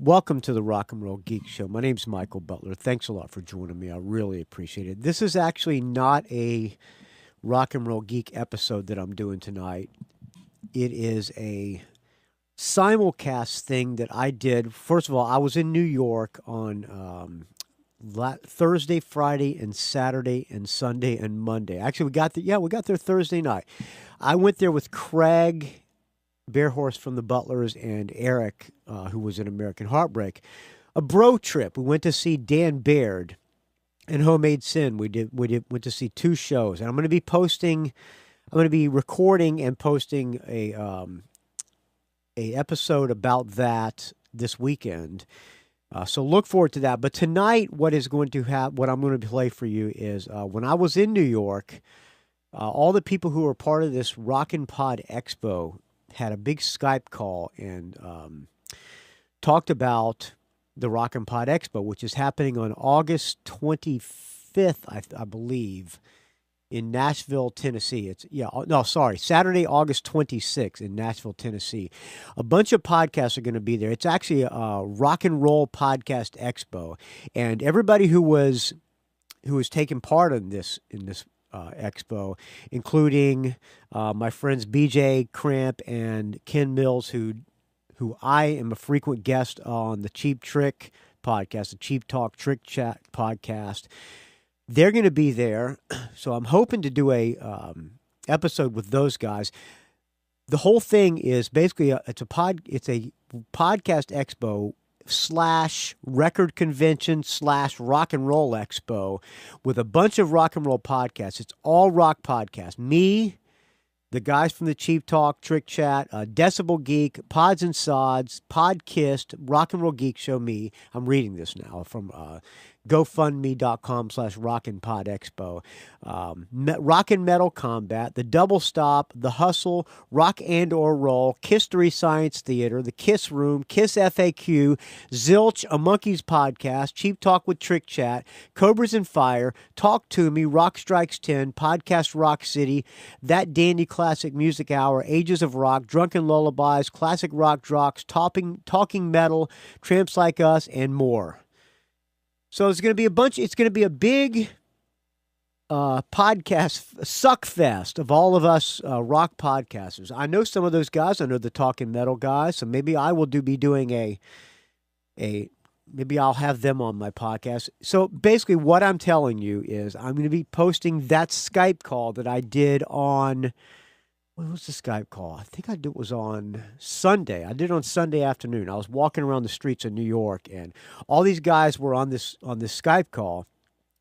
Welcome to the Rock and Roll Geek Show. My name's Michael Butler. Thanks a lot for joining me. I really appreciate it. This is actually not a Rock and Roll Geek episode that I'm doing tonight. It is a simulcast thing that I did. First of all, I was in New York on Thursday, Friday, and Saturday, and Sunday, and Monday. Actually, we got there Thursday night. I went there with Craig Bearhorse from the Butlers and Eric, who was in American Heartbreak. A bro trip. We went to see Dan Baird and Homemade Sin. Went to see two shows, and I'm going to be recording and posting a episode about that this weekend. So look forward to that. But tonight, what I'm going to play for you is when I was in New York, all the people who were part of this Rockin' Pod Expo had a big Skype call and talked about the Rockin' Pod Expo, which is happening on August 25th, I believe, in Nashville, Tennessee. Saturday, August 26th in Nashville, Tennessee. A bunch of podcasts are going to be there. It's actually a rock and roll podcast expo, and everybody who was taking part in this expo, including my friends BJ Cramp and Ken Mills, who I am a frequent guest on the Cheap Trick podcast, the Cheap Talk Trick Chat podcast. They're going to be there, so I'm hoping to do a episode with those guys. The whole thing is basically it's a podcast expo / record convention / rock and roll expo with a bunch of rock and roll podcasts. It's all rock podcasts. Me, the guys from the Cheap Talk, Trick Chat, Decibel Geek, Pods and Sods, Podkist, Rock and Roll Geek Show, me. I'm reading this now from GoFundMe.com/RockinPodExpo. Rock and Metal Combat, The Double Stop, The Hustle, Rock and or Roll, History Science Theater, The Kiss Room, Kiss FAQ, Zilch, A Monkey's Podcast, Cheap Talk with Trick Chat, Cobras and Fire, Talk to Me, Rock Strikes 10, Podcast Rock City, That Dandy Classic Music Hour, Ages of Rock, Drunken Lullabies, Classic Rock Jocks, Talking Metal, Tramps Like Us, and more. So it's going to be a big podcast suck fest of all of us rock podcasters. I know some of those guys. I know the Talking Metal guys. So maybe I will be doing maybe I'll have them on my podcast. So basically what I'm telling you is I'm going to be posting that Skype call that I did on, what was the Skype call? I think it was on Sunday. I did it on Sunday afternoon. I was walking around the streets of New York, and all these guys were on this Skype call.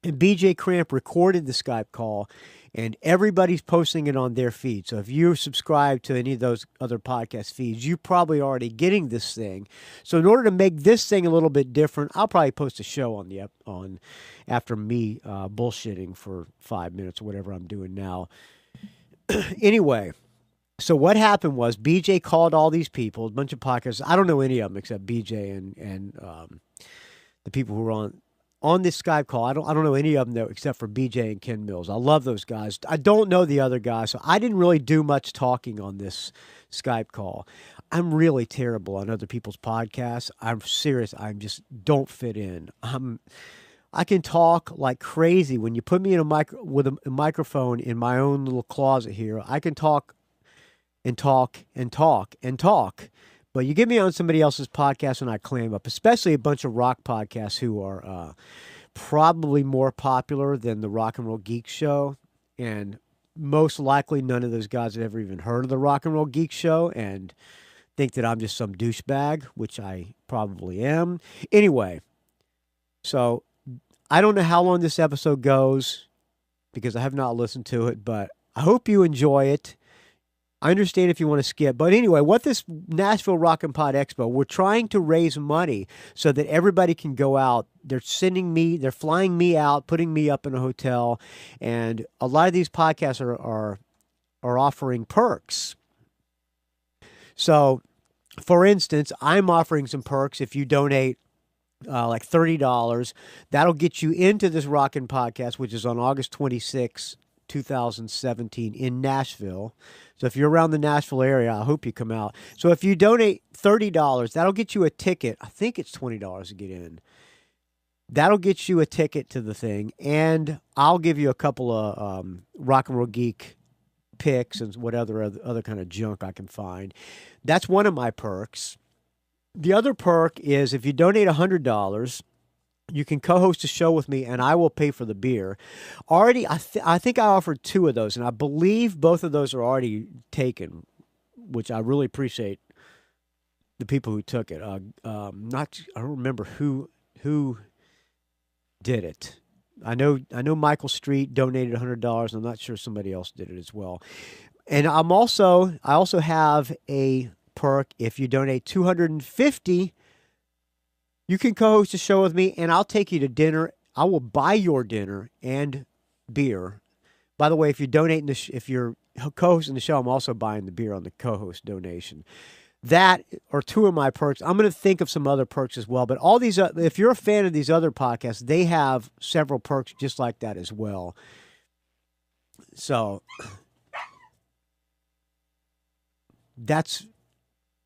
And BJ Cramp recorded the Skype call, and everybody's posting it on their feed. So if you're subscribed to any of those other podcast feeds, you're probably already getting this thing. So in order to make this thing a little bit different, I'll probably post a show on after me bullshitting for 5 minutes or whatever I'm doing now. Anyway. So what happened was BJ called all these people, a bunch of podcasts. I don't know any of them except BJ and the people who were on this Skype call. I don't know any of them though, except for BJ and Ken Mills. I love those guys. I don't know the other guys, so I didn't really do much talking on this Skype call. I'm really terrible on other people's podcasts. I'm serious. I just don't fit in. I can talk like crazy. When you put me in with a microphone in my own little closet here, I can talk and talk and talk and talk. But you get me on somebody else's podcast and I clam up, especially a bunch of rock podcasts who are probably more popular than the Rock and Roll Geek Show. And most likely none of those guys have ever even heard of the Rock and Roll Geek Show and think that I'm just some douchebag, which I probably am. Anyway, so I don't know how long this episode goes because I have not listened to it, but I hope you enjoy it. I understand if you want to skip. But anyway, what this Nashville Rockin' Pod Expo, we're trying to raise money so that everybody can go out. They're flying me out, putting me up in a hotel. And a lot of these podcasts are offering perks. So, for instance, I'm offering some perks if you donate like $30. That'll get you into this Rockin' Podcast, which is on August 26th 2017 in Nashville. So if you're around the Nashville area, I hope you come out. So if you donate $30, that'll get you a ticket. I think it's $20 to get in. That'll get you a ticket to the thing, and I'll give you a couple of Rock and Roll Geek picks and what other kind of junk I can find. That's one of my perks. The other perk is if you donate $100, you can co-host a show with me, and I will pay for the beer. Already, I think I offered 2 of those, and I believe both of those are already taken, which I really appreciate the people who took it. I don't remember who did it. I know Michael Street donated $100. I'm not sure somebody else did it as well. And I also have a perk. If you donate $250, you can co-host a show with me, and I'll take you to dinner. I will buy your dinner and beer. By the way, if you donate if you're co-hosting the show, I'm also buying the beer on the co-host donation. That are 2 of my perks. I'm going to think of some other perks as well. But all these, if you're a fan of these other podcasts, they have several perks just like that as well. So that's,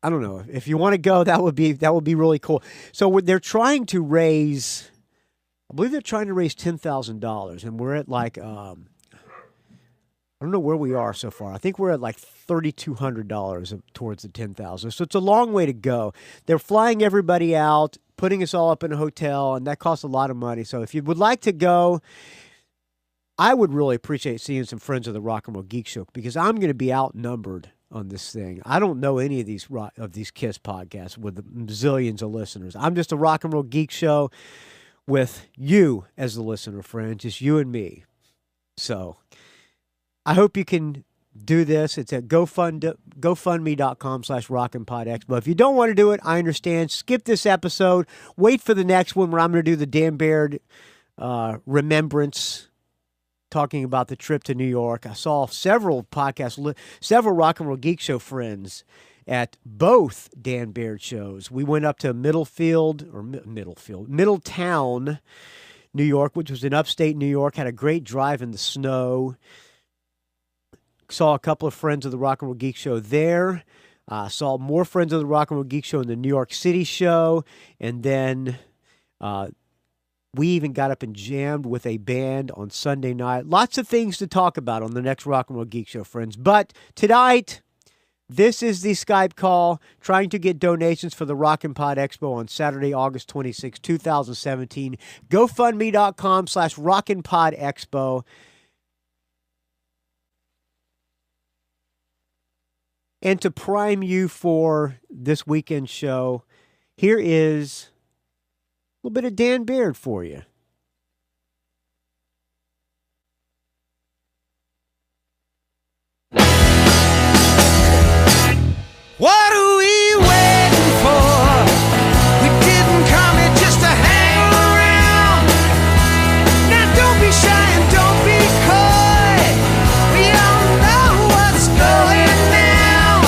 I don't know, if you want to go, that would be really cool. So they're trying to raise, I believe they're trying to raise $10,000, and we're at like, I don't know where we are so far. I think we're at like $3,200 towards the $10,000. So it's a long way to go. They're flying everybody out, putting us all up in a hotel, and that costs a lot of money. So if you would like to go, I would really appreciate seeing some friends of the Rock and Roll Geek Show, because I'm going to be outnumbered on this thing. I don't know any of these KISS podcasts with zillions of listeners. I'm just a Rock and Roll Geek Show with you as the listener friend, just you and me. So I hope you can do this. It's at GoFundMe.com/RockinPodExpo. If you don't want to do it, I understand. Skip this episode. Wait for the next one where I'm going to do the Dan Baird remembrance, talking about the trip to New York. I saw several podcasts, several Rock and Roll Geek Show friends at both Dan Baird shows. We went up to Middletown, New York, which was in upstate New York. Had a great drive in the snow. Saw a couple of friends of the Rock and Roll Geek Show there. Saw more friends of the Rock and Roll Geek Show in the New York City show. And then we even got up and jammed with a band on Sunday night. Lots of things to talk about on the next Rock and Roll Geek Show, friends. But tonight, this is the Skype call, trying to get donations for the Rockin' Pod Expo on Saturday, August 26, 2017. GoFundMe.com/RockinPodExpo. And to prime you for this weekend show, here is a little bit of Dan Baird for you. What are we waiting for? We didn't come here just to hang around. Now don't be shy and don't be coy. We all know what's going down.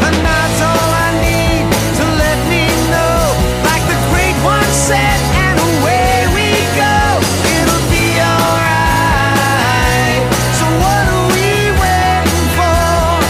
And that's all I need to let me know. Like the great one said, and away we go. It'll be alright. So what are we waiting for?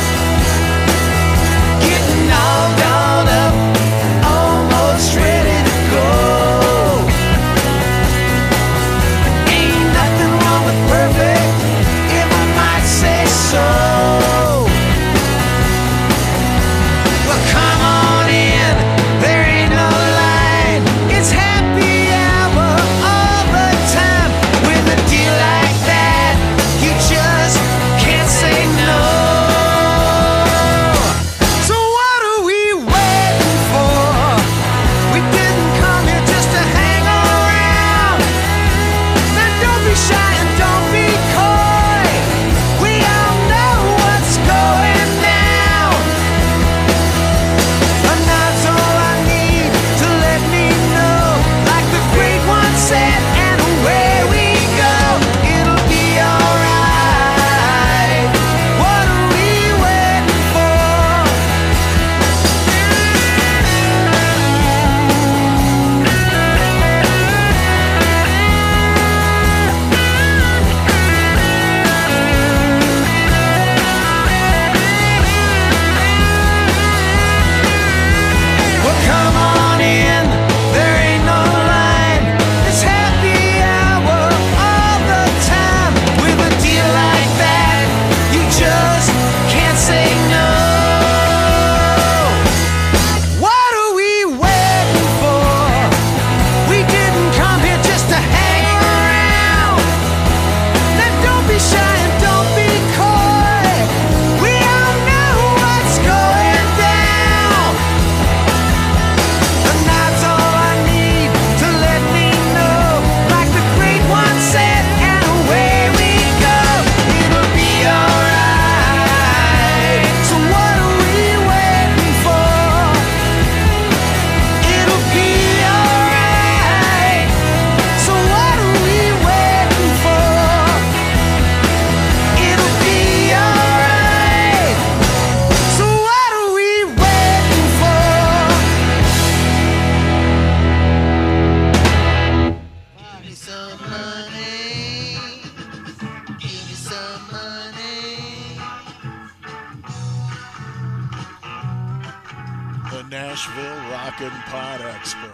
The Nashville Rockin' Pod Expo.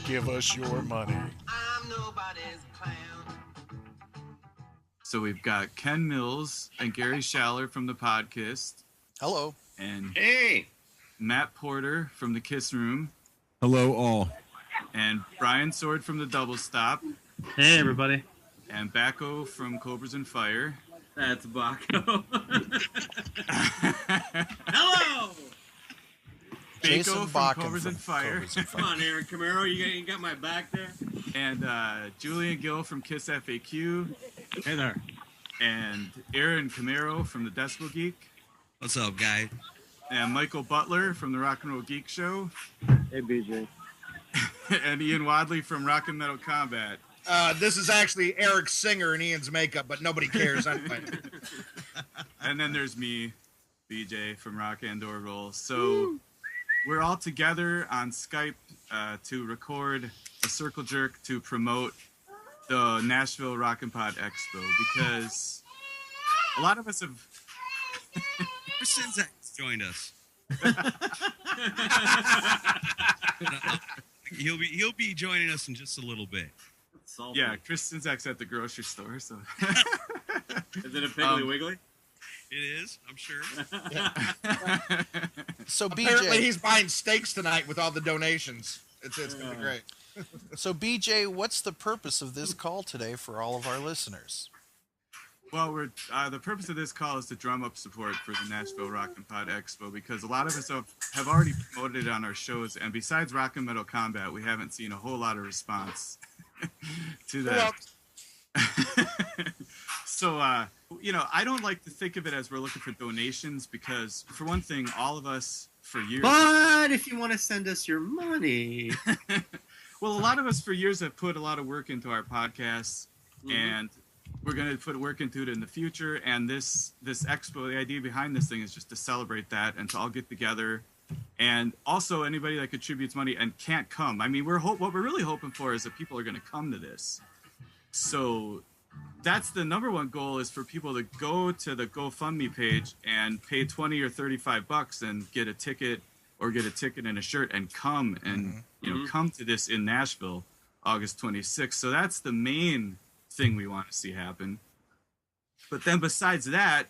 Give us your money. So we've got Ken Mills and Gary Schaller from the Podcast. Hello. And hey, Matt Porter from the Kiss Room. Hello, all. And Brian Sword from the Double Stop. Hey, everybody. And Bacco from Cobras and Fire. That's Bacco. Hello. Jason Bacco from Bakken Cobras and Fire. Come on, Aaron Camaro. You got my back there? And Julian Gill from Kiss FAQ. Hey there. And Aaron Camaro from the Decibel Geek. What's up, guy? And Michael Butler from the Rock and Roll Geek Show. Hey, BJ. And Ian Wadley from Rock and Metal Combat. This is actually Eric Singer in Ian's makeup, but nobody cares. And then there's me, BJ from Rock and Door Roll. So we're all together on Skype to record a circle jerk to promote the Nashville Rock and Pod Expo because a lot of us have. Chris Sinzak's joined us. He'll be joining us in just a little bit. Yeah, Chris Sinzak's at the grocery store. So is it a Piggly Wiggly? It is, I'm sure. So Apparently BJ, he's buying steaks tonight with all the donations. It's going to be great. so BJ, what's the purpose of this call today for all of our listeners? Well, we're the purpose of this call is to drum up support for the Nashville Rock and Pod Expo because a lot of us have already promoted it on our shows, and besides Rock and Metal Combat, we haven't seen a whole lot of response to that. So, I don't like to think of it as we're looking for donations because, for one thing, all of us for years. But if you want to send us your money. Well, a lot of us for years have put a lot of work into our podcasts, and we're going to put work into it in the future. And this expo, the idea behind this thing is just to celebrate that and to all get together. And also anybody that contributes money and can't come. I mean, what we're really hoping for is that people are going to come to this. So that's the number one goal is for people to go to the GoFundMe page and pay $20 or $35 and get a ticket or get a ticket and a shirt and come and, come to this in Nashville, August 26th. So that's the main thing we want to see happen. But then besides that,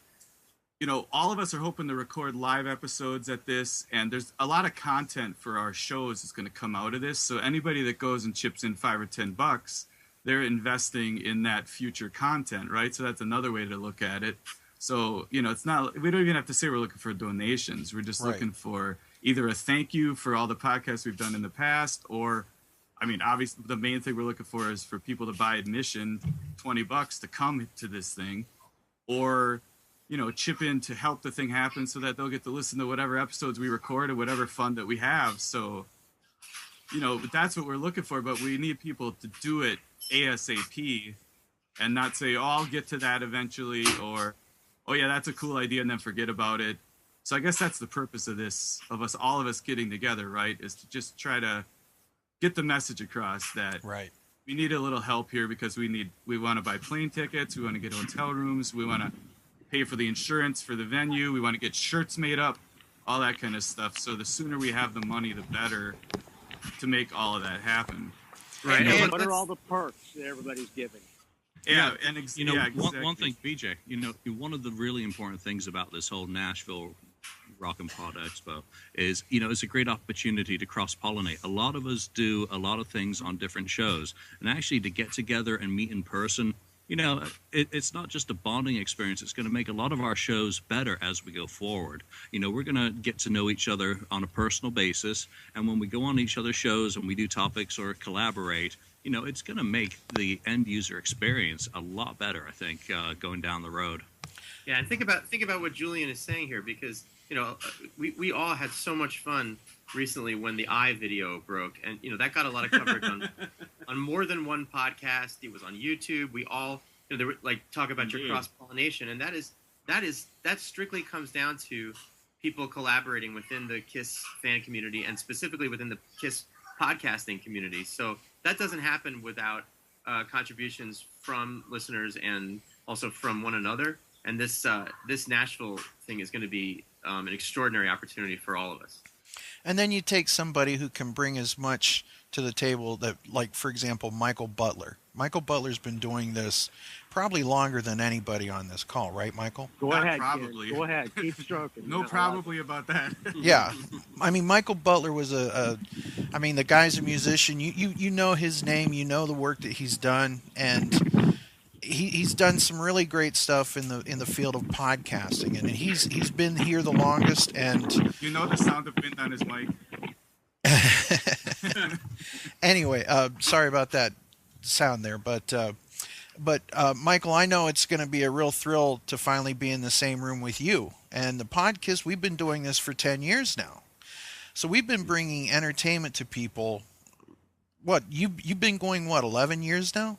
all of us are hoping to record live episodes at this, and there's a lot of content for our shows that's going to come out of this. So anybody that goes and chips in $5 or $10, they're investing in that future content, right? So that's another way to look at it. So, it's not, we don't even have to say we're looking for donations. We're just looking for either a thank you for all the podcasts we've done in the past, or, obviously the main thing we're looking for is for people to buy admission, $20 to come to this thing, or, chip in to help the thing happen so that they'll get to listen to whatever episodes we record or whatever fun that we have. So, that's what we're looking for, but we need people to do it ASAP and not say, oh, I'll get to that eventually, or, oh yeah, that's a cool idea, and then forget about it. So I guess that's the purpose of this, of all of us getting together, right, is to just try to get the message across that we need a little help here because we want to buy plane tickets, we want to get hotel rooms, we want to pay for the insurance for the venue, we want to get shirts made up, all that kind of stuff. So the sooner we have the money, the better to make all of that happen. Right. And what are all the perks that everybody's giving? Yeah, one thing, BJ, one of the really important things about this whole Nashville Rock and Pod Expo is, it's a great opportunity to cross-pollinate. A lot of us do a lot of things on different shows, and actually to get together and meet in person, it's not just a bonding experience. It's going to make a lot of our shows better as we go forward. We're going to get to know each other on a personal basis, and when we go on each other's shows and we do topics or collaborate, it's going to make the end user experience a lot better, I think, going down the road. Yeah, and think about what Julian is saying here, because we all had so much fun recently when the Eye video broke, and that got a lot of coverage on more than one podcast. It was on YouTube. We all there were talk about your cross pollination, and that strictly comes down to people collaborating within the KISS fan community and specifically within the KISS podcasting community. So that doesn't happen without contributions from listeners and also from one another. And this Nashville thing is going to be an extraordinary opportunity for all of us. And then you take somebody who can bring as much to the table that, like, for example, Michael Butler. Michael Butler's been doing this probably longer than anybody on this call, right, Michael? Go Not ahead, probably. Kid. Go ahead. Keep stroking. No, probably about that. Yeah. I mean, Michael Butler was I mean, the guy's a musician. You know his name. You know the work that he's done. And he's done some really great stuff in the field of podcasting. And he's been here the longest. And You know the sound of wind on his mic. anyway, sorry about that sound there, but Michael, I know it's going to be a real thrill to finally be in the same room with you. And the podcast, we've been doing this for 10 years now, so we've been bringing entertainment to people. What you've been going 11 years now?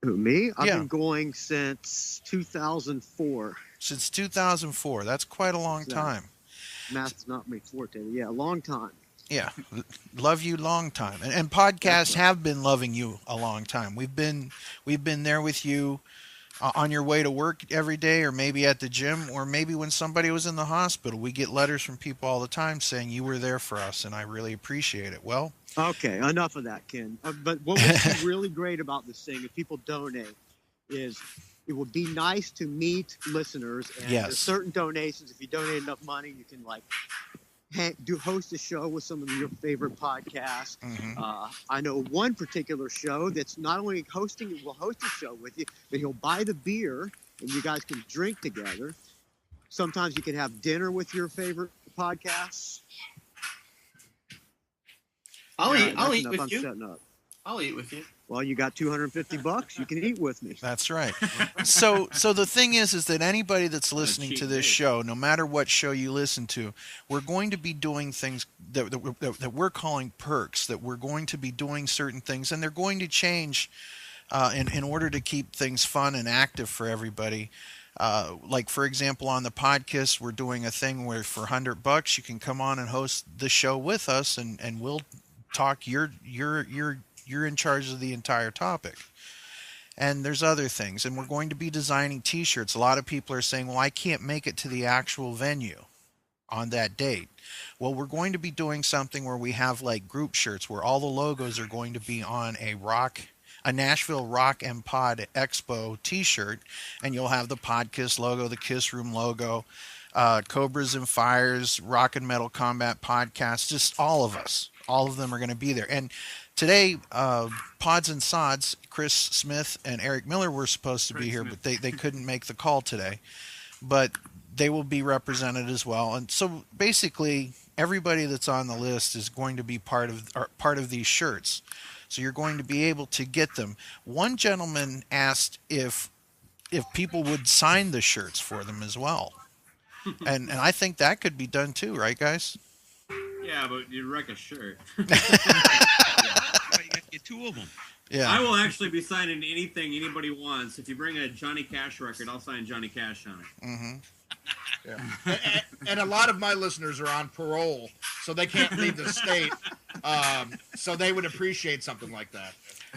Who, me? I've Yeah. been going since 2004. Since 2004. That's quite a long So- time. Math's not my forte. Yeah, a long time. Yeah, love you long time, and podcasts have been loving you a long time. We've been there with you on your way to work every day, or maybe at the gym, or maybe when somebody was in the hospital. We get letters from people all the time saying you were there for us, and I really appreciate it. Well, Okay, enough of that, Ken. But what would be really great about this thing, if people donate, is it would be nice to meet listeners. And Yes. there's certain donations. If you donate enough money, you can host a show with some of your favorite podcasts. I know one particular show that's not only will host a show with you, but he'll buy the beer and you guys can drink together. Sometimes you can have dinner with your favorite podcasts. I'll Yeah, eat. I'll that's eat enough. with I'm you. shutting up. I'll eat with you. Well, you got $250. You can eat with me. that's right. So the thing is that anybody that's listening to this show, no matter what show you listen to, we're going to be doing things that we're calling perks. That we're going to be doing certain things, and they're going to change in order to keep things fun and active for everybody. Like, for example, on the podcast, we're doing a thing where for $100 you can come on and host the show with us, and we'll talk. You're in charge of the entire topic. And there's other things, and we're going to be designing T-shirts. A lot of people are saying, well, I can't make it to the actual venue on that date. Well, we're going to be doing something where we have like group shirts where all the logos are going to be on a Nashville Rock and Pod Expo T-shirt, and you'll have the Podcast logo, the Kiss Room logo, Cobras and Fires, Rock and Metal Combat Podcast, just all of us. All of them are going to be there. And today, Pods and Sods, Chris Smith and Eric Miller were supposed to be here, but they couldn't make the call today. But they will be represented as well. And so basically, everybody that's on the list is going to be part of these shirts. So you're going to be able to get them. One gentleman asked if people would sign the shirts for them as well. And I think that could be done too, right, guys? Yeah, but you wreck a shirt. You gotta get two of them. Yeah. I will actually be signing anything anybody wants. If you bring a Johnny Cash record, I'll sign Johnny Cash on it. Mm-hmm. Yeah. And a lot of my listeners are on parole, so they can't leave the state. So they would appreciate something like that.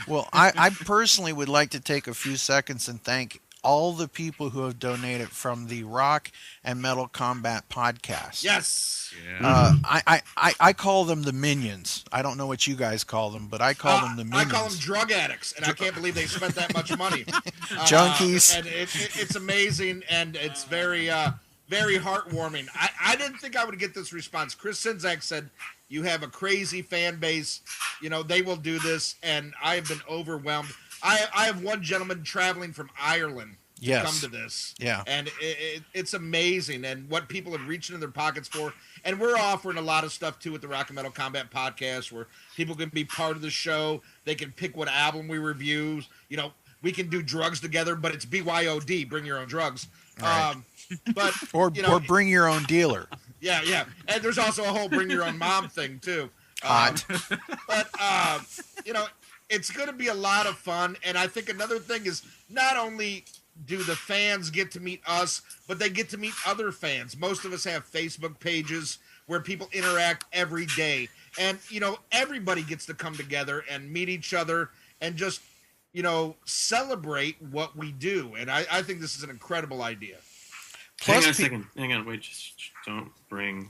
Well, I personally would like to take a few seconds and thank all the people who have donated from the Rock and Metal Combat podcast. Yes. Yeah. I call them the minions. I don't know what you guys call them, but I call them the I minions. call them drug addicts, and I can't believe they spent that much money. Junkies. And it's amazing, and it's very heartwarming. I didn't think I would get this response. Chris Sinzak said, you have a crazy fan base. You know, they will do this, and I have been overwhelmed. I have one gentleman traveling from Ireland to come to this. Yeah. And it's amazing, and what people have reached into their pockets for. And we're offering a lot of stuff, too, with the Rock and Metal Combat podcast, where people can be part of the show. They can pick what album we review. You know, we can do drugs together, but it's BYOD, bring your own drugs. Right. But or bring your own dealer. Yeah. And there's also a whole bring your own mom thing, too. Hot. But, you know, it's going to be a lot of fun. And I think another thing is not only do the fans get to meet us, but they get to meet other fans. Most of us have Facebook pages where people interact every day. And, you know, everybody gets to come together and meet each other and just, you know, celebrate what we do. And I think this is an incredible idea. Hang on a second. Hang on. Wait, just don't bring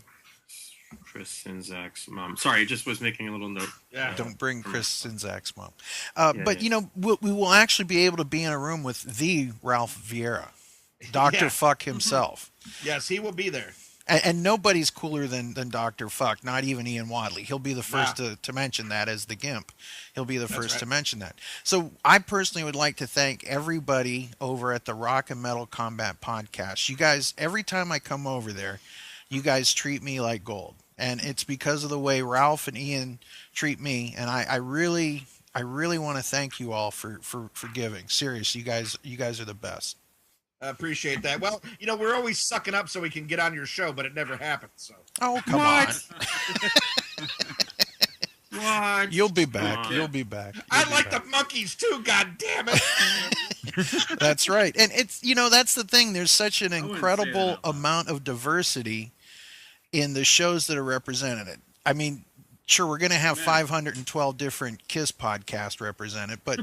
Chris Sinzak's mom. Sorry, I just was making a little note. Yeah. Don't bring Chris Sinzak's mom. But, you know, we will actually be able to be in a room with the Ralph Vieira, Dr. Yeah. Fuck himself. Yes, he will be there. And nobody's cooler than Dr. Fuck, not even Ian Wadley. He'll be the first to mention that as the GIMP. He'll be the first to mention that. So I personally would like to thank everybody over at the Rock and Metal Combat Podcast. You guys, every time I come over there, you guys treat me like gold. And it's because of the way Ralph and Ian treat me. And I really want to thank you all for giving. Seriously, you guys are the best. I appreciate that. Well, you know, we're always sucking up so we can get on your show, but it never happens. So. Oh, come on. What? You'll be back. You'll be back. I like the monkeys too, god damn it. That's right. And it's, you know, that's the thing. There's such an incredible amount of diversity in the shows that are represented. I mean, sure, we're going to have 512 different KISS podcasts represented, but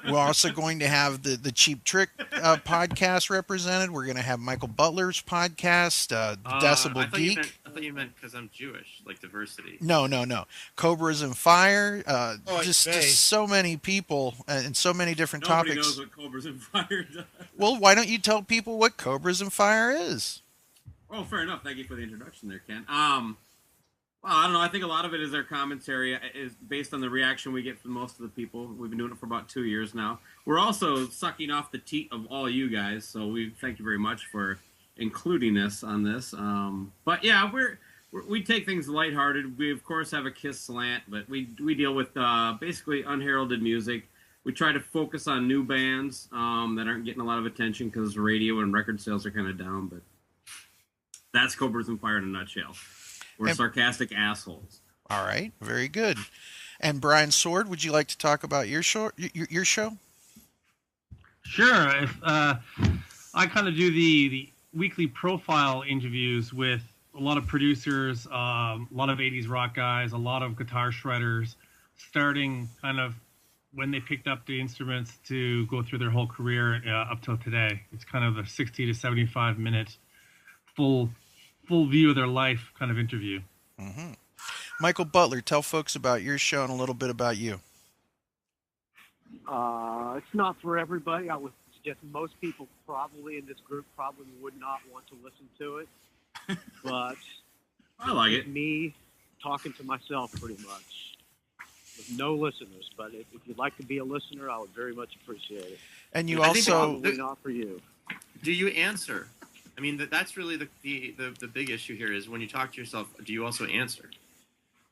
we're also going to have the Cheap Trick podcast represented. We're going to have Michael Butler's podcast, Decibel Geek. I thought you meant because I'm Jewish, like diversity. No. Cobras and Fire. Just so many people and so many different Nobody topics. knows what Cobras and Fire does. Well, why don't you tell people what Cobras and Fire is? Oh, fair enough. Thank you for the introduction there, Ken. Well, I don't know. I think a lot of it is our commentary is based on the reaction we get from most of the people. We've been doing it for about 2 years now. We're also sucking off the teat of all you guys, so we thank you very much for including us on this. But yeah, we take things lighthearted. We of course have a KISS slant, but we deal with basically unheralded music. We try to focus on new bands that aren't getting a lot of attention because radio and record sales are kind of down. But that's Cobras and Fire in a nutshell. We're sarcastic assholes. All right, very good. And Brian Sword, would you like to talk about your show? Your show? Sure. I kind of do the weekly profile interviews with a lot of producers, a lot of 80s rock guys, a lot of guitar shredders, starting kind of when they picked up the instruments to go through their whole career up till today. It's kind of a 60 to 75 minute full view of their life kind of interview. Mm-hmm. Michael Butler, tell folks about your show and a little bit about you. It's not for everybody. I would suggest most people probably in this group probably would not want to listen to it. But I like it. Me talking to myself pretty much with no listeners. But if you'd like to be a listener, I would very much appreciate it. And you I also... think not for you. Do you answer? I mean, that's really the big issue here is when you talk to yourself, do you also answer?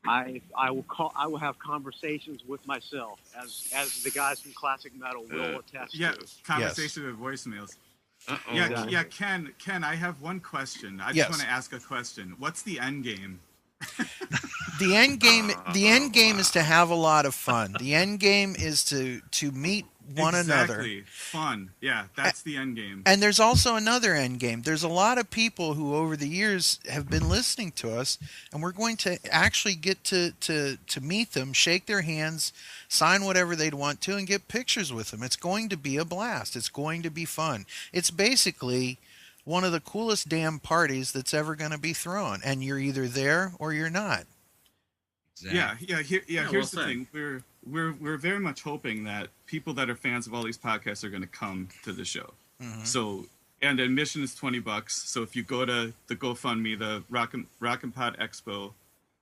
I will have conversations with myself as the guys from classic metal will attest to. Conversation with voicemails. Uh-oh. Yeah, Ken, I have one question. I just want to ask a question. What's the end game? The end game is to have a lot of fun. The end game is to meet one another. Exactly. Fun. Yeah, that's the end game. And there's also another end game. There's a lot of people who over the years have been listening to us, and we're going to actually get to meet them, shake their hands, sign whatever they'd want to, and get pictures with them. It's going to be a blast. It's going to be fun. It's basically one of the coolest damn parties that's ever going to be thrown, and you're either there or you're not. Exactly. Yeah. Here's the thing: we're very much hoping that people that are fans of all these podcasts are going to come to the show. Mm-hmm. So, and admission is $20. So if you go to the GoFundMe, the Rockin' Pod Expo,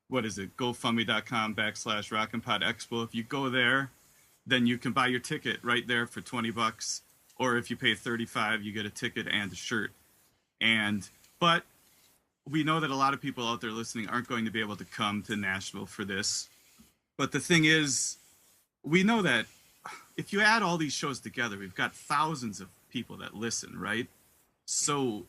what is it? GoFundMe.com/Rockin' Pod Expo. If you go there, then you can buy your ticket right there for $20. Or if you pay $35, you get a ticket and a shirt. But we know that a lot of people out there listening aren't going to be able to come to Nashville for this. But the thing is, we know that if you add all these shows together, we've got thousands of people that listen, right? So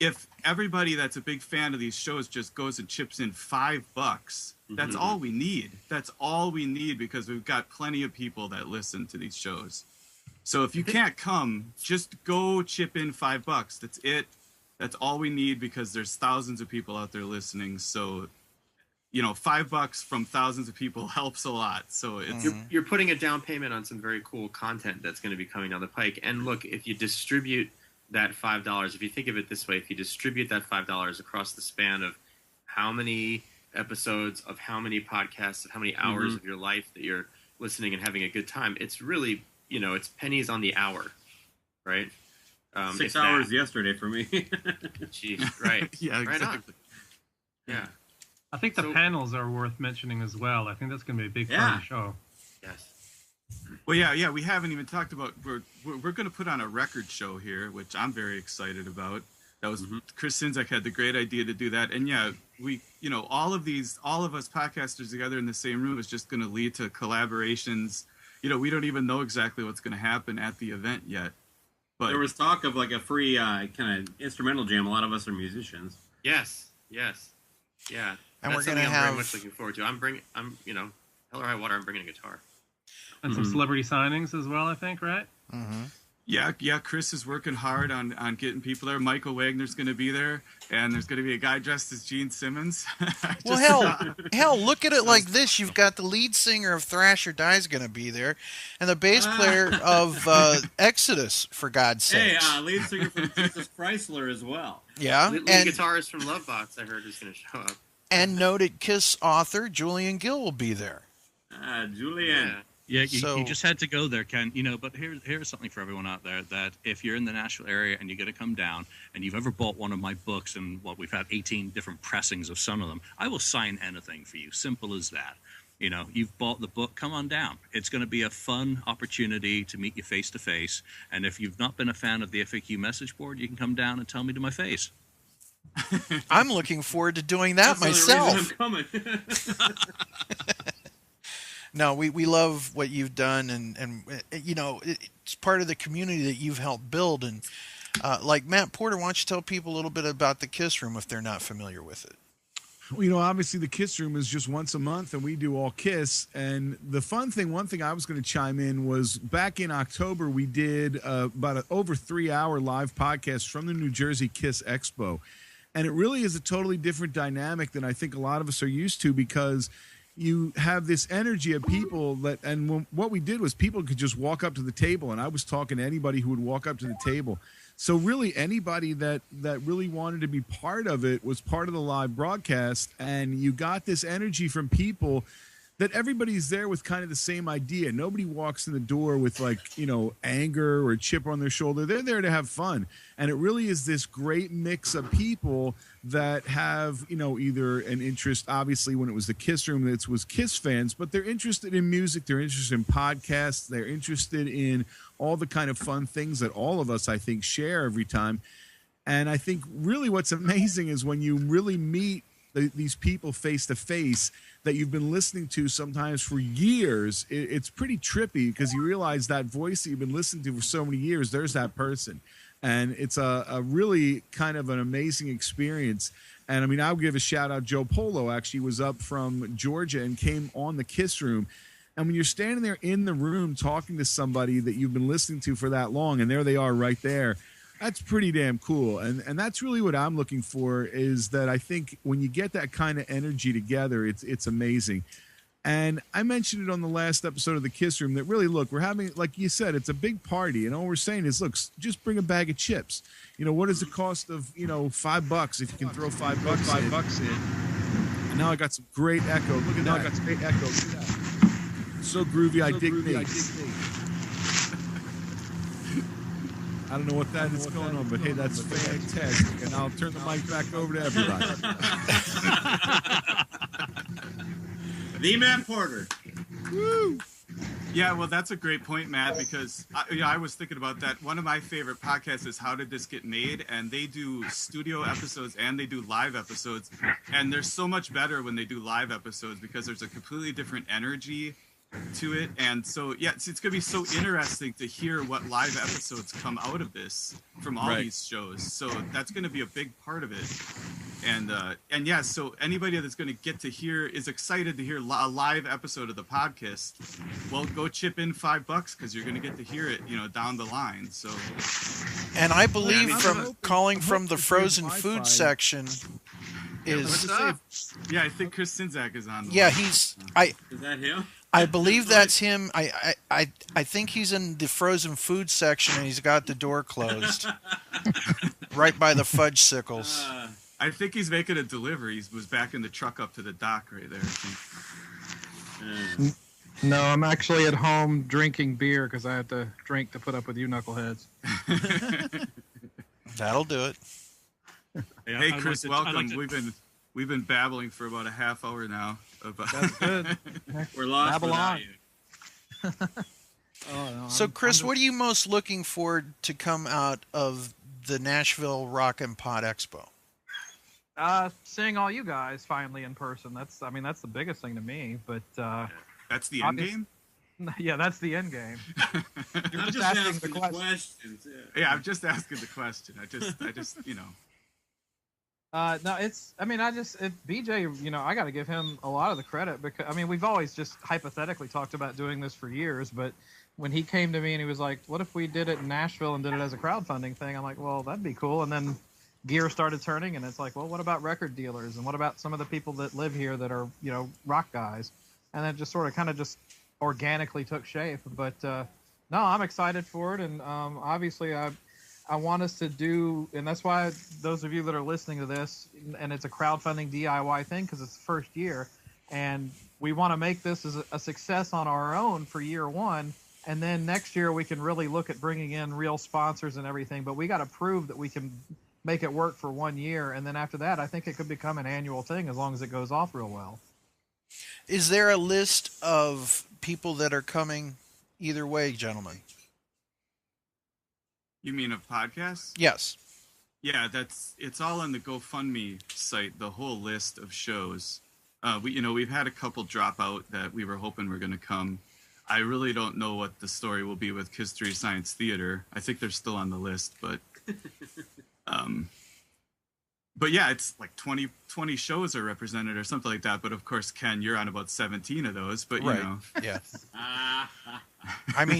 if everybody that's a big fan of these shows just goes and chips in $5, that's all we need. That's all we need because we've got plenty of people that listen to these shows. So if you can't come, just go chip in $5. That's it. That's all we need because there's thousands of people out there listening. So, $5 from thousands of people helps a lot. So it's you're putting a down payment on some very cool content that's going to be coming down the pike. And look, if you distribute that $5, if you think of it this way, if you distribute that $5 across the span of how many episodes of how many podcasts of how many hours of your life that you're listening and having a good time, it's really, it's pennies on the hour, right? 6 hours yesterday for me. Jeez, right. Yeah, right exactly. on. Yeah. I think the panels are worth mentioning as well. I think that's going to be a big part of the show. Yes. Well, yeah, we haven't even talked about, we're going to put on a record show here, which I'm very excited about. That was Chris Sinzak had the great idea to do that. And yeah, we, all of us podcasters together in the same room is just going to lead to collaborations. We don't even know exactly what's going to happen at the event yet. But there was talk of like a free kind of instrumental jam. A lot of us are musicians. Yes. Yeah. And that's we're gonna I'm have very much looking forward to. Hell or high water, I'm bringing a guitar. And some celebrity signings as well, I think, right? Mm-hmm. Yeah. Chris is working hard on getting people there. Michael Wagner's going to be there, and there's going to be a guy dressed as Gene Simmons. Well, hell, look at it like this. You've got the lead singer of Thrasher Die's going to be there, and the bass player of Exodus, for God's sake. Hey, lead singer from Jesus Chrysler as well. Yeah. Lead and guitarist from Lovebots, I heard, is going to show up. And noted Kiss author Julian Gill will be there. Julian. Yeah, you just had to go there, Ken. But here's something for everyone out there, that if you're in the Nashville area and you're going to come down and you've ever bought one of my books, and we've had 18 different pressings of some of them, I will sign anything for you. Simple as that. You've bought the book, come on down. It's going to be a fun opportunity to meet you face to face. And if you've not been a fan of the FAQ message board, you can come down and tell me to my face. I'm looking forward to doing that myself. I'm coming. No, we love what you've done, and it's part of the community that you've helped build. And like Matt Porter, why don't you tell people a little bit about the Kiss Room if they're not familiar with it? Well, obviously the Kiss Room is just once a month, and we do all Kiss. And the one thing I was going to chime in was back in October, we did about an over 3-hour live podcast from the New Jersey Kiss Expo. And it really is a totally different dynamic than I think a lot of us are used to, because you have this energy of people what we did was people could just walk up to the table, and I was talking to anybody who would walk up to the table. So really anybody that really wanted to be part of it was part of the live broadcast, and you got this energy from people that everybody's there with kind of the same idea. Nobody walks in the door with anger or a chip on their shoulder. They're there to have fun. And it really is this great mix of people that have, either an interest, obviously when it was the Kiss Room, it was Kiss fans, but they're interested in music. They're interested in podcasts. They're interested in all the kind of fun things that all of us, I think, share every time. And I think really what's amazing is when you really meet these people face to face that you've been listening to sometimes for years, it's pretty trippy, because you realize that voice that you've been listening to for so many years, there's that person. And it's a really kind of an amazing experience. And I mean, I'll give a shout out. Joe Polo actually was up from Georgia and came on the Kiss Room. And when you're standing there in the room talking to somebody that you've been listening to for that long, and there they are right there, that's pretty damn cool. And that's really what I'm looking for, is that I think when you get that kind of energy together, it's amazing. And I mentioned it on the last episode of the Kiss Room that really, look, we're having, like you said, it's a big party. And all we're saying is, look, just bring a bag of chips. What is the cost of, $5 if you can throw $5 in? And now I got some great echo. Look at that. I got some great echo. Look at that. So groovy, I dig me. I don't know what that is going on, but hey, that's fantastic. And I'll turn the mic back over to everybody. The Matt Porter. Woo! Yeah, well, that's a great point, Matt, because I was thinking about that. One of my favorite podcasts is How Did This Get Made? And they do studio episodes and they do live episodes. And they're so much better when they do live episodes, because there's a completely different energy to it. And so it's going to be so interesting to hear what live episodes come out of this from all these shows. So that's going to be a big part of it. And yeah, so anybody that's going to get to hear is excited to hear a live episode of the podcast. Well, go chip in $5 because you're going to get to hear it, down the line. So, and I believe calling from the frozen food section is. Yeah, I think Chris Sinzak is on. Yeah, is that him? I believe that's him. I think he's in the frozen food section and he's got the door closed, right by the fudge sickles. I think he's making a delivery. He was backing the truck up to the dock right there. I think. No, I'm actually at home drinking beer because I have to drink to put up with you knuckleheads. That'll do it. Yeah, hey, Chris, welcome. We've been babbling for about a half hour now. That's good. We're lost Babylon. without you. So, Chris, what are you most looking forward to come out of the Nashville Rock and Pod Expo? Seeing all you guys finally in person. That's the biggest thing to me. But that's the end game. Yeah, that's the end game. You're just asking the questions. Yeah, I'm just asking the question. I just, No, it's. BJ. I got to give him a lot of the credit because we've always just hypothetically talked about doing this for years, but when he came to me and he was like, "What if we did it in Nashville and did it as a crowdfunding thing?" I'm like, "Well, that'd be cool." And then gear started turning, and it's like, "Well, what about record dealers? And what about some of the people that live here that are rock guys?" And then just sort of kind of just organically took shape. But no, I'm excited for it, and obviously I want us to do, and that's why those of you that are listening to this, and it's a crowdfunding DIY thing because it's the first year, and we want to make this as a success on our own for year one, and then next year we can really look at bringing in real sponsors and everything, but we got to prove that we can make it work for 1 year, and then after that I think it could become an annual thing as long as it goes off real well. Is there a list of people that are coming either way, gentlemen? You mean of podcasts? Yes. Yeah, it's all on the GoFundMe site. The whole list of shows. We've had a couple drop out that we were hoping were going to come. I really don't know what the story will be with History Science Theater. I think they're still on the list, but yeah, it's like 20 shows are represented or something like that. But of course, Ken, you're on about 17 of those. But right. Yeah.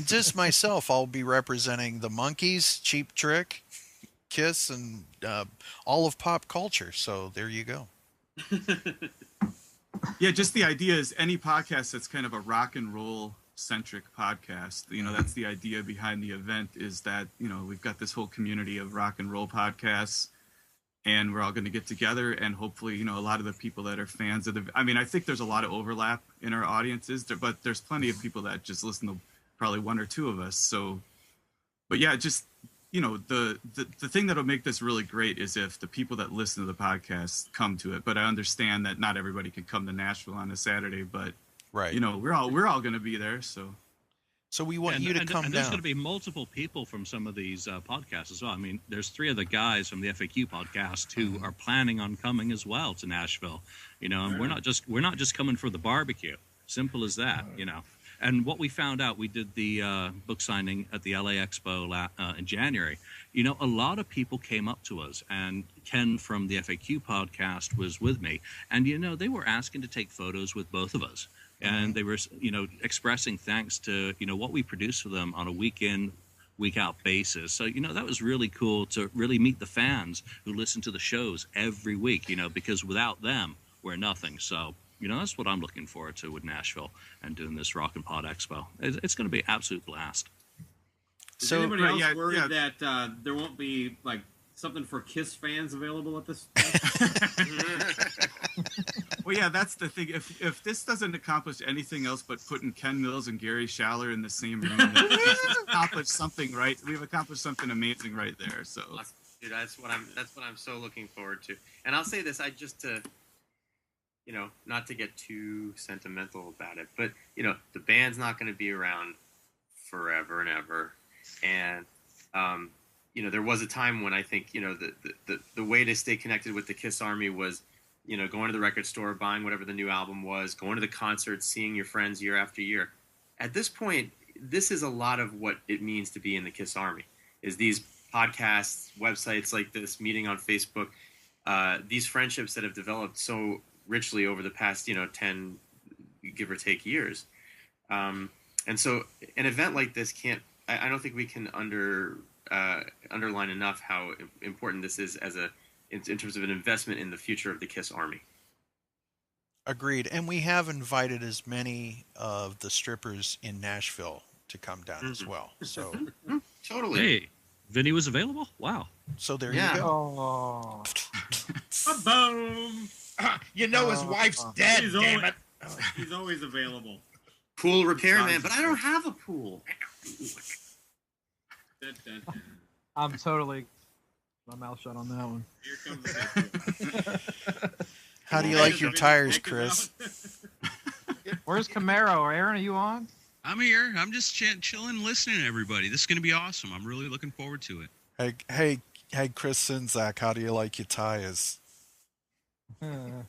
Just myself, I'll be representing the Monkees, Cheap Trick, Kiss, and all of pop culture. So there you go. Yeah, just the idea is any podcast that's kind of a rock and roll centric podcast. That's the idea behind the event is that we've got this whole community of rock and roll podcasts. And we're all going to get together, and hopefully, a lot of the people that are fans of I think there's a lot of overlap in our audiences, but there's plenty of people that just listen to probably one or two of us. So, but yeah, just, the thing that'll make this really great is if the people that listen to the podcast come to it. But I understand that not everybody can come to Nashville on a Saturday, but right. We're all going to be there. So we want you to come and down. There's going to be multiple people from some of these podcasts as well. There's 3 of the guys from the FAQ podcast who are planning on coming as well to Nashville. And we're not just coming for the barbecue. Simple as that. And what we found out, we did the book signing at the LA Expo in January. A lot of people came up to us, and Ken from the FAQ podcast was with me, and they were asking to take photos with both of us. And they were, expressing thanks to, what we produce for them on a week in, week out basis. So, that was really cool to really meet the fans who listen to the shows every week, because without them, we're nothing. So, that's what I'm looking forward to with Nashville and doing this Rock and Pod Expo. It's going to be an absolute blast. Is anybody else worried that there won't be, something for Kiss fans available at this Well, yeah, that's the thing. If this doesn't accomplish anything else but putting Ken Mills and Gary Schaller in the same room, we've accomplished something right. We've accomplished something amazing right there. So, dude, that's what I'm so looking forward to. And I'll say this, not to get too sentimental about it, but the band's not going to be around forever and ever. And there was a time when I think the way to stay connected with the Kiss Army was going to the record store, buying whatever the new album was, going to the concerts, seeing your friends year after year. At this point, this is a lot of what it means to be in the Kiss Army, is these podcasts, websites like this, meeting on Facebook, these friendships that have developed so richly over the past, 10, give or take, years. And so an event like this I don't think we can underline enough how important this is in terms of an investment in the future of the Kiss Army. Agreed. And we have invited as many of the strippers in Nashville to come down as well. So totally. Hey, Vinny was available? Wow. So there Yeah. you go. Oh. Boom. You know his wife's dead, He's damn always, it. he's always available. Pool repairman, but I don't have a pool. Dun, dun, dun. I'm totally my mouth shut on that one. Here comes the How do you like your tires, Chris? Where's Camaro? Or Aaron, are you on? I'm here. I'm just chilling, listening to everybody. This is going to be awesome. I'm really looking forward to it. Hey, Chris Sinzak, how do you like your tires? I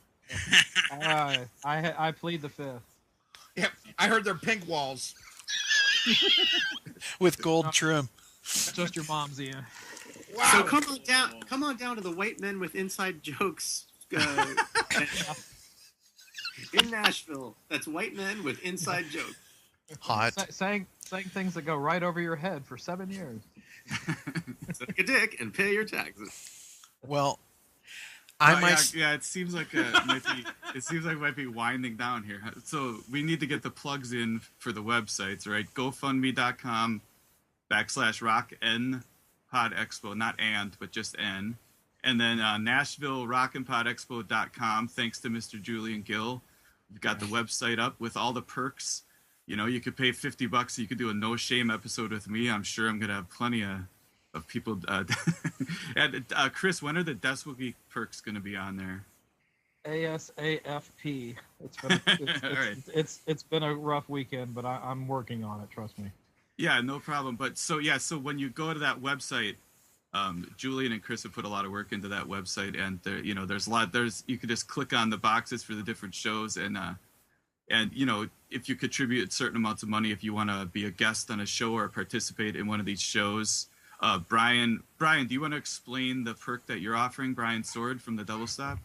plead the fifth. Yep, I heard they're pink walls. With gold trim. Just your mom's, Ian. Wow. So come on down to the White Men with Inside Jokes in Nashville. That's White Men with Inside Jokes. Hot. Saying things that go right over your head for 7 years. Suck a dick and pay your taxes. Well, it seems like it might be winding down here. So we need to get the plugs in for the websites, right? GoFundMe.com/RockN Pod Expo, not but just N. And then Nashville RockandPodExpo.com. Thanks to Mr. Julian Gill, we've got the website up with all the perks. You know, you could pay $50. You could do a no shame episode with me. I'm sure I'm gonna have plenty of people. And Chris, when are the Desk Wiki perks gonna be on there? ASAFP. It's been a rough weekend, but I'm working on it. Trust me. Yeah, no problem. But so when you go to that website, Julian and Chris have put a lot of work into that website, and there's a lot. You could just click on the boxes for the different shows, and if you contribute certain amounts of money, if you want to be a guest on a show or participate in one of these shows, Brian, do you want to explain the perk that you're offering, Brian Sword from the Double Stop?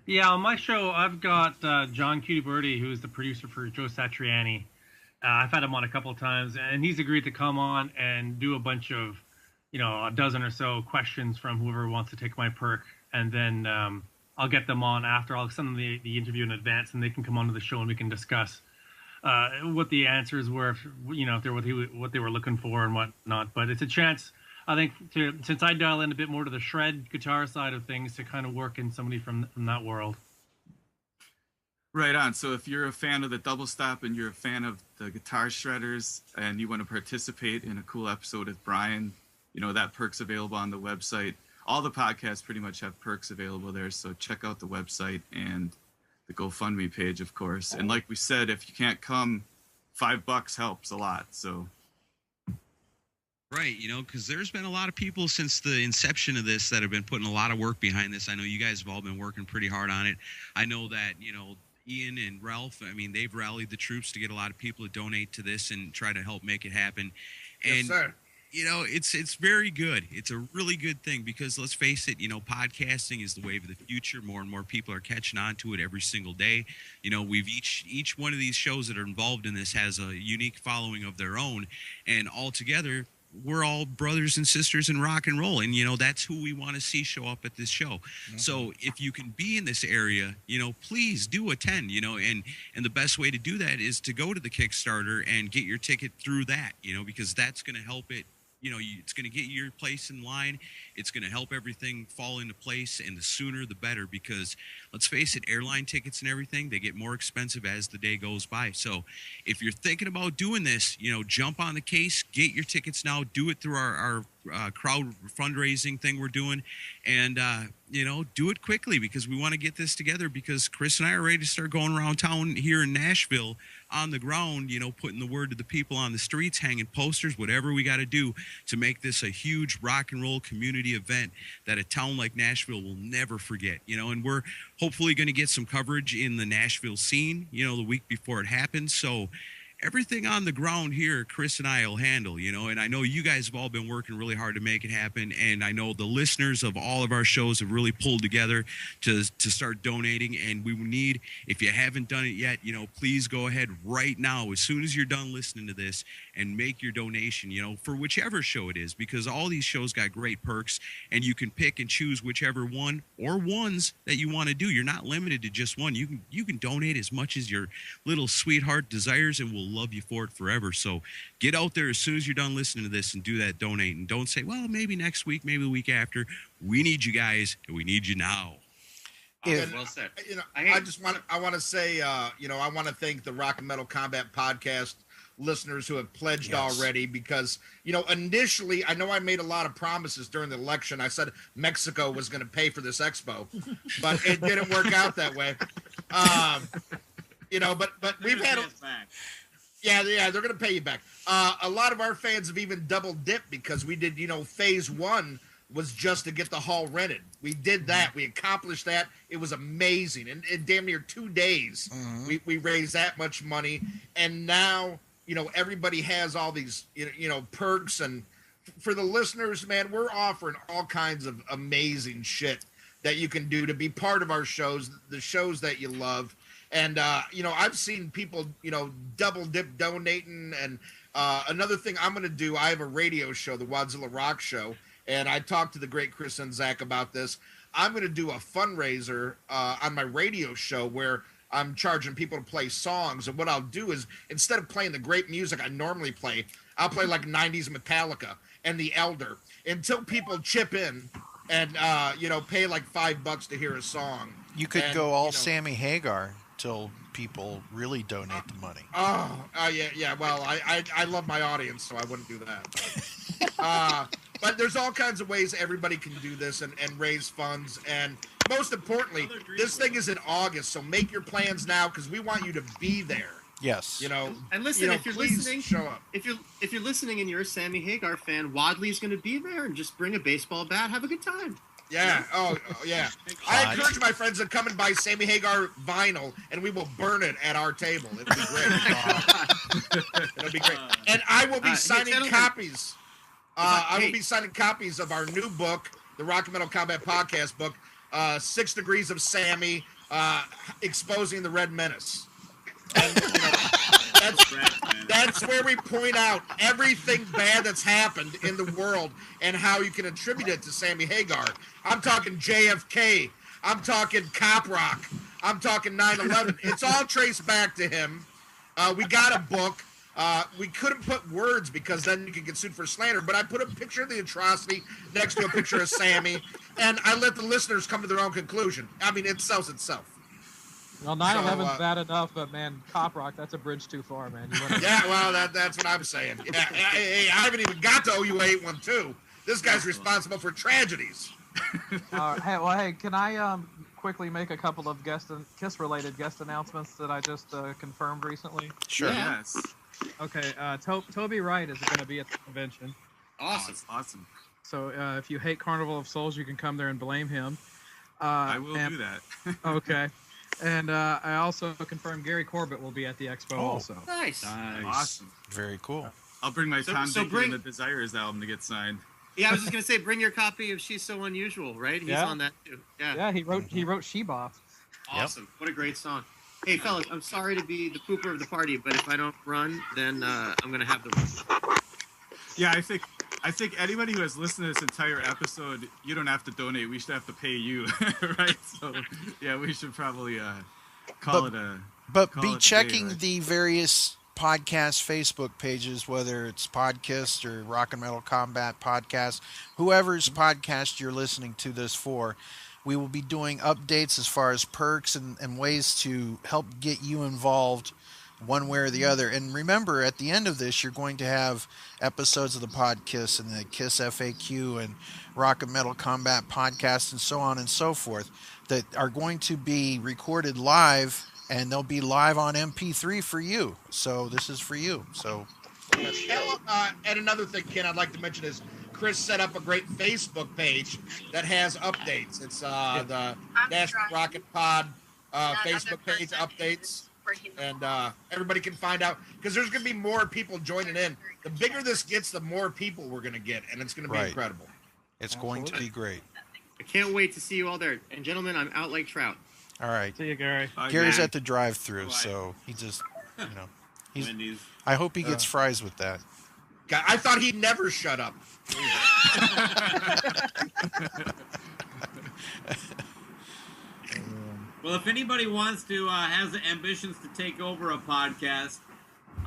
Yeah, on my show, I've got John Cutiberti, who is the producer for Joe Satriani. I've had him on a couple of times, and he's agreed to come on and do a bunch of, a dozen or so questions from whoever wants to take my perk, and then I'll get them on after. I'll send them the interview in advance, and they can come onto the show and we can discuss what the answers were, if they're what they were looking for and whatnot. But it's a chance, I think, since I dial in a bit more to the shred guitar side of things, to kind of work in somebody from that world. Right on. So if you're a fan of the Double Stop and you're a fan of the Guitar Shredders and you want to participate in a cool episode with Brian, that perk's available on the website. All the podcasts pretty much have perks available there, so check out the website and the GoFundMe page, of course. And like we said, if you can't come, $5 helps a lot. So. Right, because there's been a lot of people since the inception of this that have been putting a lot of work behind this. I know you guys have all been working pretty hard on it. I know that, Ian and Ralph, they've rallied the troops to get a lot of people to donate to this and try to help make it happen. And, yes, sir. It's very good. It's a really good thing because let's face it, podcasting is the wave of the future. More and more people are catching on to it every single day. We've each one of these shows that are involved in this has a unique following of their own, and all together we're all brothers and sisters in rock and roll, and that's who we want to see show up at this show. Mm-hmm. So if you can be in this area, please do attend. And the best way to do that is to go to the Kickstarter and get your ticket through that. Because that's going to help it. It's going to get your place in line. It's going to help everything fall into place, and the sooner the better, because let's face it, airline tickets and everything, they get more expensive as the day goes by. So if you're thinking about doing this, jump on the case, get your tickets now, do it through our crowd fundraising thing we're doing, and do it quickly, because we want to get this together, because Chris and I are ready to start going around town here in Nashville on the ground, putting the word to the people on the streets, hanging posters, whatever we got to do to make this a huge rock and roll community event that a town like Nashville will never forget. And we're hopefully going to get some coverage in the Nashville scene, the week before it happens. So everything on the ground here, Chris and I will handle, and I know you guys have all been working really hard to make it happen. And I know the listeners of all of our shows have really pulled together to start donating. And we need, if you haven't done it yet, please go ahead right now, as soon as you're done listening to this, and make your donation, for whichever show it is, because all these shows got great perks and you can pick and choose whichever one or ones that you want to do. You're not limited to just one. You can donate as much as your little sweetheart desires, and we'll love you for it forever. So get out there as soon as you're done listening to this and do that donate, and don't say, well, maybe next week, maybe the week after. We need you guys, and we need you now. Well said. I want to say, I want to thank the Rock and Metal Combat Podcast listeners who have pledged already, because, initially, I know I made a lot of promises during the election. I said Mexico was going to pay for this expo, but it didn't work out that way. But we've had they're going to pay you back. A lot of our fans have even double dipped, because we did, phase 1 was just to get the hall rented. We did that. We accomplished that. It was amazing. And in damn near 2 days, we raised that much money. And now, everybody has all these, perks. And for the listeners, man, we're offering all kinds of amazing shit that you can do to be part of our shows, the shows that you love. And, I've seen people, double dip donating. And another thing I'm going to do, I have a radio show, the Wadzilla Rock Show. And I talked to the great Chris and Zach about this. I'm going to do a fundraiser on my radio show where I'm charging people to play songs. And what I'll do is, instead of playing the great music I normally play, I'll play like 90s Metallica and The Elder until people chip in and, pay like $5 to hear a song. You could go all Sammy Hagar till people really donate the money. Yeah. Well, I love my audience, so I wouldn't do that. But there's all kinds of ways everybody can do this and raise funds. And most importantly, this thing is in August, so make your plans now, because we want you to be there. Yes. And listen, if you're listening, show up. If you're listening and you're a Sammy Hagar fan, Wadley's going to be there, and just bring a baseball bat, have a good time. Yeah. Oh, yeah. I encourage my friends to come and buy Sammy Hagar vinyl, and we will burn it at our table. It'll be great. It'll be great. And I will be signing copies. I will be signing copies of our new book, the Rock and Metal Combat Podcast book, 6 Degrees of Sammy, Exposing the Red Menace. And, that's where we point out everything bad that's happened in the world and how you can attribute it to Sammy Hagar. I'm talking JFK. I'm talking Cop Rock. I'm talking 9/11. It's all traced back to him. We got a book. We couldn't put words, because then you could get sued for slander, but I put a picture of the atrocity next to a picture of Sammy, and I let the listeners come to their own conclusion. I mean, it sells itself. Well, 9/11's bad enough, but man, Cop Rock, that's a bridge too far, man. Yeah, well, that's what I'm saying. Yeah, hey, I haven't even got to OU 812. This guy's responsible for tragedies. Hey, can I quickly make a couple of Kiss-related guest announcements that I just confirmed recently? Sure. Yes. Okay, Toby Wright is going to be at the convention. Awesome. So if you hate Carnival of Souls, you can come there and blame him. I will do that. Okay. And I also confirmed Gary Corbett will be at the expo also. Nice. Awesome. Very cool. I'll bring my Tom Dickey and the Desires album to get signed. Yeah, I was just going to say, bring your copy of She's So Unusual, right? He's on that too. Yeah, he wrote She-Boff. Awesome. What a great song. Hey, fellas, I'm sorry to be the pooper of the party, but if I don't run, then I'm going to have the run. Yeah, I think anybody who has listened to this entire episode, you don't have to donate. We should have to pay you, right? So, yeah, we should probably call it a... But be checking the various podcast Facebook pages, whether it's Podcast or Rock and Metal Combat Podcast, whoever's podcast you're listening to this for. We will be doing updates as far as perks and ways to help get you involved one way or the other. And remember, at the end of this, you're going to have episodes of the Podkiss and the Kiss FAQ and Rock and Metal Combat Podcast and so on and so forth that are going to be recorded live, and they'll be live on MP3 for you. So this is for you. So, and another thing, Ken, I'd like to mention is Chris set up a great Facebook page that has updates. It's the Nashville Rocket Pod Facebook page updates. and everybody can find out, because there's going to be more people joining in. The bigger this gets, the more people we're going to get, and it's going to be incredible. It's going to be great. I can't wait to see you all there. And gentlemen, I'm out like trout. All right. See you, Gary. Gary's at the drive-through, so he just, he's. I hope he gets fries with that. God, I thought he'd never shut up. Well, if anybody wants to, has the ambitions to take over a podcast,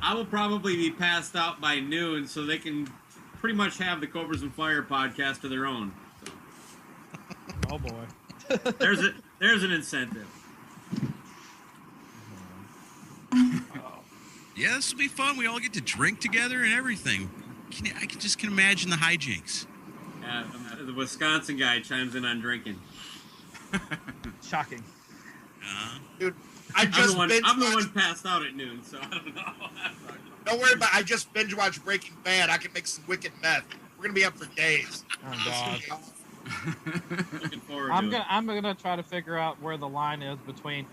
I will probably be passed out by noon, so they can pretty much have the Cobras and Fire podcast of their own. So. Oh boy. There's an incentive. Yeah, this will be fun. We all get to drink together and everything. I just can imagine the hijinks. The Wisconsin guy chimes in on drinking. Shocking. Dude, I'm the one passed out at noon, so I don't know. Don't worry about it. I just binge watched Breaking Bad. I can make some wicked meth. We're gonna be up for days. Oh God. Looking forward I'm gonna try to figure out where the line is between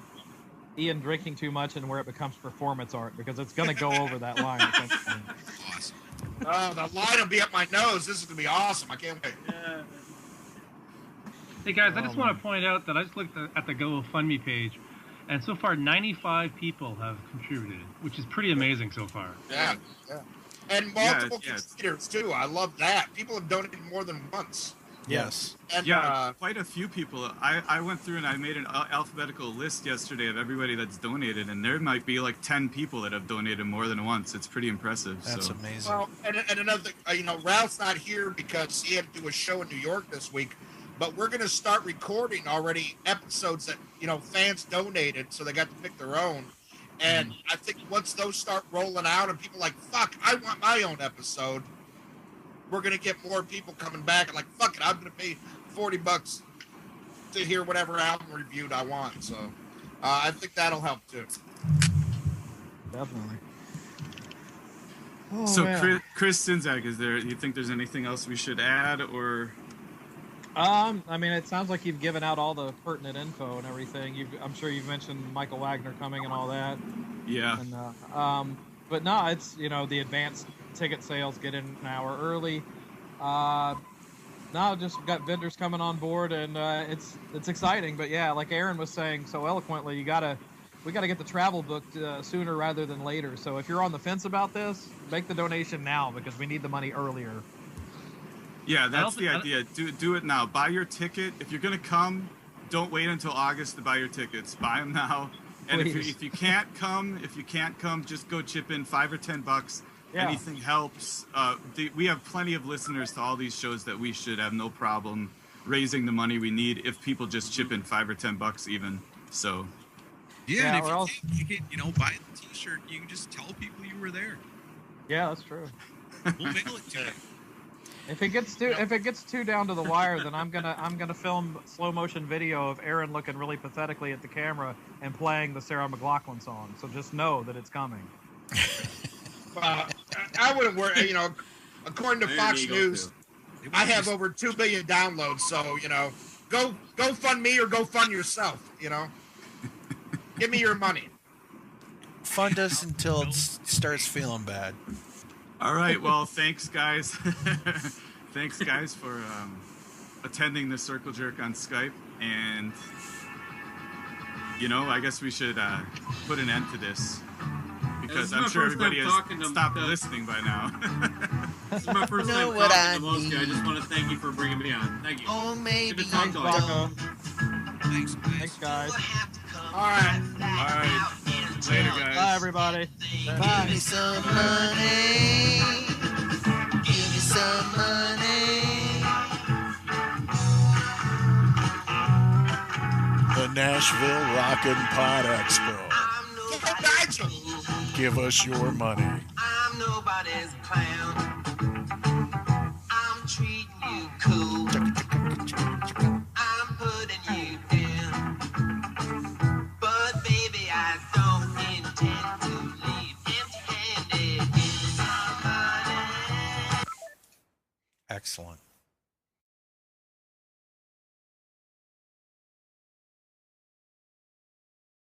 Ian drinking too much and where it becomes performance art, because it's gonna go over that line. Awesome. Oh, the line will be up my nose. This is gonna be awesome. I can't wait. Hey guys, I just want to point out that I just looked at the GoFundMe page, and so far 95 people have contributed, which is pretty amazing so far. Yeah. And multiple contributors too. I love that. People have donated more than once. Yes. And, quite a few people. I went through and I made an alphabetical list yesterday of everybody that's donated, and there might be like 10 people that have donated more than once. It's pretty impressive. That's amazing. Well, and another thing, Ralph's not here because he had to do a show in New York this week, but we're going to start recording already episodes that, fans donated, so they got to pick their own. And I think once those start rolling out and people are like, fuck, I want my own episode, we're going to get more people coming back and like, fuck it, I'm going to pay $40 to hear whatever album reviewed I want. So I think that'll help too. Definitely. So Chris Sinzak, you think there's anything else we should add, or? I mean, it sounds like you've given out all the pertinent info and everything. I'm sure you've mentioned Michael Wagner coming and all that. Yeah. And, but no, it's, the advanced ticket sales get in an hour early. Now just got vendors coming on board, and it's exciting. But yeah, like Aaron was saying so eloquently, we gotta get the travel booked sooner rather than later. So if you're on the fence about this, make the donation now, because we need the money earlier. Yeah, that's the idea. Do it now. Buy your ticket. If you're gonna come, don't wait until August to buy your tickets. Buy them now. And if you can't come, just go chip in $5 or $10. Yeah. Anything helps. We have plenty of listeners to all these shows that we should have no problem raising the money we need if people just chip in $5 or $10 even. So. Yeah, and if you can't, buy the T-shirt, you can just tell people you were there. Yeah, that's true. We'll mail it to you. If it gets too down to the wire, then I'm gonna film slow motion video of Aaron looking really pathetically at the camera and playing the Sarah McLachlan song. So just know that it's coming. I wouldn't worry. According to Fox News, I have over 2 billion downloads. So go fund me or go fund yourself. Give me your money. Fund us until it starts feeling bad. All right. Well, thanks, guys. Thanks, guys, for attending the Circle Jerk on Skype. And, I guess we should put an end to this, because I'm sure everybody has stopped listening by now. This is my first time talking to most of you. I just want to thank you for bringing me on. Thank you. Oh, maybe. Good to talk to you. Thanks, guys. All right. Later, guys. Bye, everybody. Give me some money. Give me some money. The Nashville Rockin' Pod Expo. Give us your money. I'm nobody's clown. I'm treating you cool. I'm putting you down. But baby, I don't intend to leave empty-handed. Excellent.